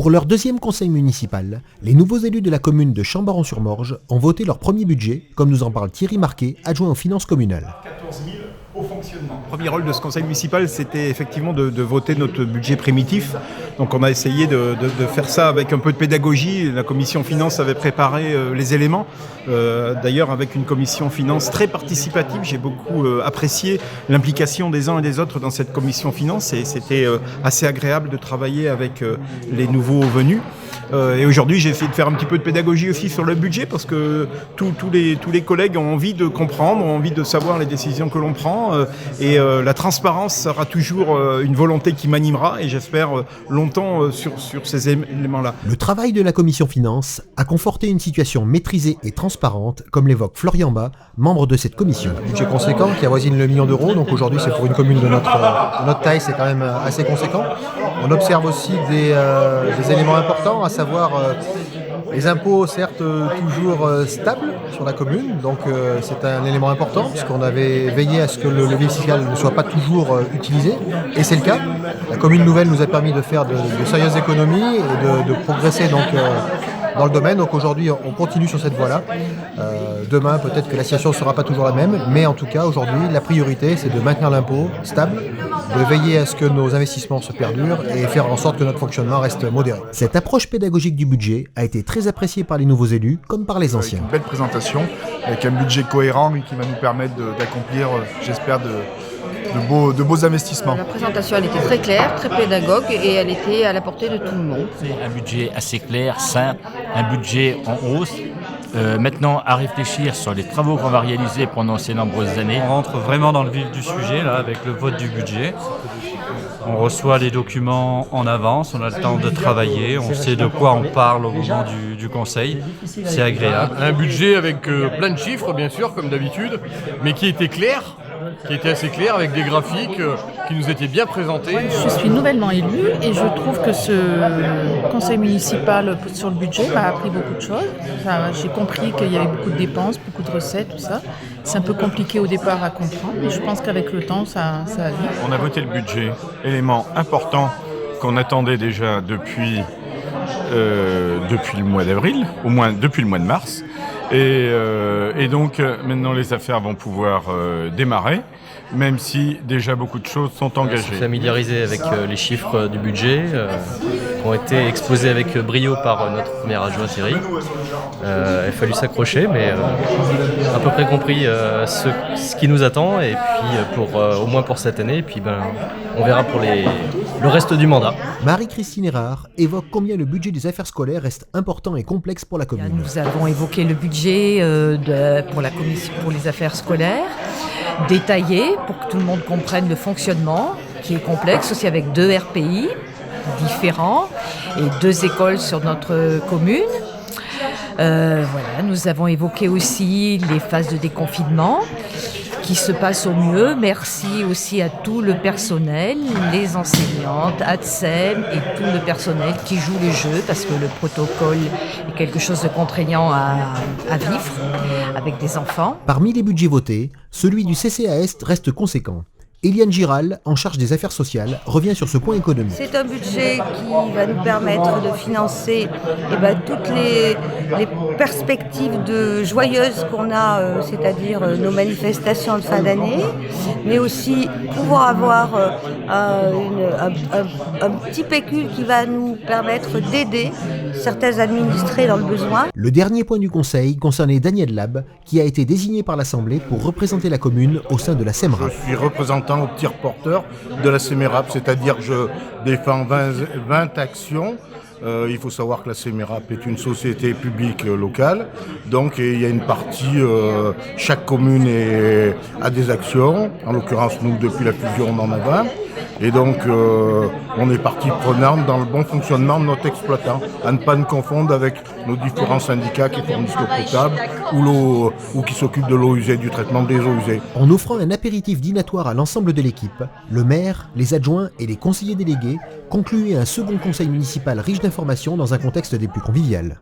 Pour leur deuxième conseil municipal, les nouveaux élus de la commune de Chambaran-sur-Morge ont voté leur premier budget, comme nous en parle Thierry Marquet, adjoint aux finances communales. 14 000 au fonctionnement. Le premier rôle de ce conseil municipal, c'était effectivement de voter notre budget primitif. Donc on a essayé de faire ça avec un peu de pédagogie. La commission finance avait préparé les éléments. D'ailleurs, avec une commission finance très participative, j'ai beaucoup apprécié l'implication des uns et des autres dans cette commission finance et c'était assez agréable de travailler avec les nouveaux venus. Et aujourd'hui, j'ai essayé de faire un petit peu de pédagogie aussi sur le budget parce que tous les collègues ont envie de comprendre, ont envie de savoir les décisions que l'on prend. Et la transparence sera toujours une volonté qui m'animera et j'espère longtemps sur ces éléments-là. Le travail de la commission finance a conforté une situation maîtrisée et transparente, comme l'évoque Florian Bas, membre de cette commission. Un budget conséquent qui avoisine le million d'euros, donc aujourd'hui c'est pour une commune de notre taille, c'est quand même assez conséquent. On observe aussi des éléments importants, à savoir les impôts certes toujours stables sur la commune, donc c'est un élément important puisqu'on avait veillé à ce que le levier fiscal ne soit pas toujours utilisé, et c'est le cas. La commune nouvelle nous a permis de faire de sérieuses économies et de progresser donc dans le domaine, donc aujourd'hui on continue sur cette voie-là. Demain peut-être que la situation ne sera pas toujours la même, mais en tout cas aujourd'hui la priorité c'est de maintenir l'impôt stable, de veiller à ce que nos investissements se perdurent et faire en sorte que notre fonctionnement reste modéré. Cette approche pédagogique du budget a été très appréciée par les nouveaux élus comme par les anciens. Une belle présentation avec un budget cohérent et qui va nous permettre d'accomplir, j'espère, de beaux investissements. La présentation elle était très claire, très pédagogue et elle était à la portée de tout le monde. C'est un budget assez clair, simple, un budget en hausse. Maintenant, à réfléchir sur les travaux qu'on va réaliser pendant ces nombreuses années. On rentre vraiment dans le vif du sujet là, avec le vote du budget. On reçoit les documents en avance, on a le temps de travailler, on sait de quoi on parle au moment du conseil. C'est agréable. Un budget avec plein de chiffres, bien sûr, comme d'habitude, mais qui était clair, qui était assez clair, avec des graphiques qui nous étaient bien présentés. Je suis nouvellement élue et je trouve que ce conseil municipal sur le budget m'a appris beaucoup de choses. Enfin, j'ai compris qu'il y avait beaucoup de dépenses, beaucoup de recettes, tout ça. C'est un peu compliqué au départ à comprendre, mais je pense qu'avec le temps, ça allait. On a voté le budget, élément important qu'on attendait déjà depuis le mois d'avril, au moins depuis le mois de mars. Et donc maintenant les affaires vont pouvoir démarrer, même si déjà beaucoup de choses sont engagées. On s'est familiarisé avec les chiffres du budget qui ont été exposés avec brio par notre premier adjoint Thierry. Il a fallu s'accrocher, mais à peu près compris ce qui nous attend, et puis au moins pour cette année, et puis on verra pour le reste du mandat. Marie-Christine Erard évoque combien le budget des affaires scolaires reste important et complexe pour la commune. Nous avons évoqué le budget pour la commission pour les affaires scolaires, détaillé pour que tout le monde comprenne le fonctionnement, qui est complexe aussi avec 2 RPI différents et 2 écoles sur notre commune. Voilà, nous avons évoqué aussi les phases de déconfinement qui se passent au mieux. Merci aussi à tout le personnel, les enseignantes, ADSEM et tout le personnel qui joue le jeu, parce que le protocole est quelque chose de contraignant à vivre avec des enfants. Parmi les budgets votés, celui du CCAS reste conséquent. Eliane Giral, en charge des affaires sociales, revient sur ce point économique. C'est un budget qui va nous permettre de financer toutes les perspectives joyeuses qu'on a, c'est-à-dire nos manifestations de fin d'année, mais aussi pouvoir avoir un petit pécule qui va nous permettre d'aider certains administrés dans le besoin. Le dernier point du conseil concernait Daniel Lab, qui a été désigné par l'Assemblée pour représenter la commune au sein de la CEMRAP. Je suis représentant au petit reporter de la CEMRAP, c'est-à-dire que je défends 20 actions. Il faut savoir que la CEMRAP est une société publique locale, donc il y a une partie, chaque commune a des actions, en l'occurrence nous depuis la fusion on en a 20, et donc on est partie prenante dans le bon fonctionnement de notre exploitant, à ne pas nous confondre avec nos différents syndicats qui fournissent l'eau potable ou qui s'occupent de l'eau usée, du traitement des eaux usées. En offrant un apéritif dînatoire à l'ensemble de l'équipe, le maire, les adjoints et les conseillers délégués concluaient un second conseil municipal riche d'informations dans un contexte des plus convivial.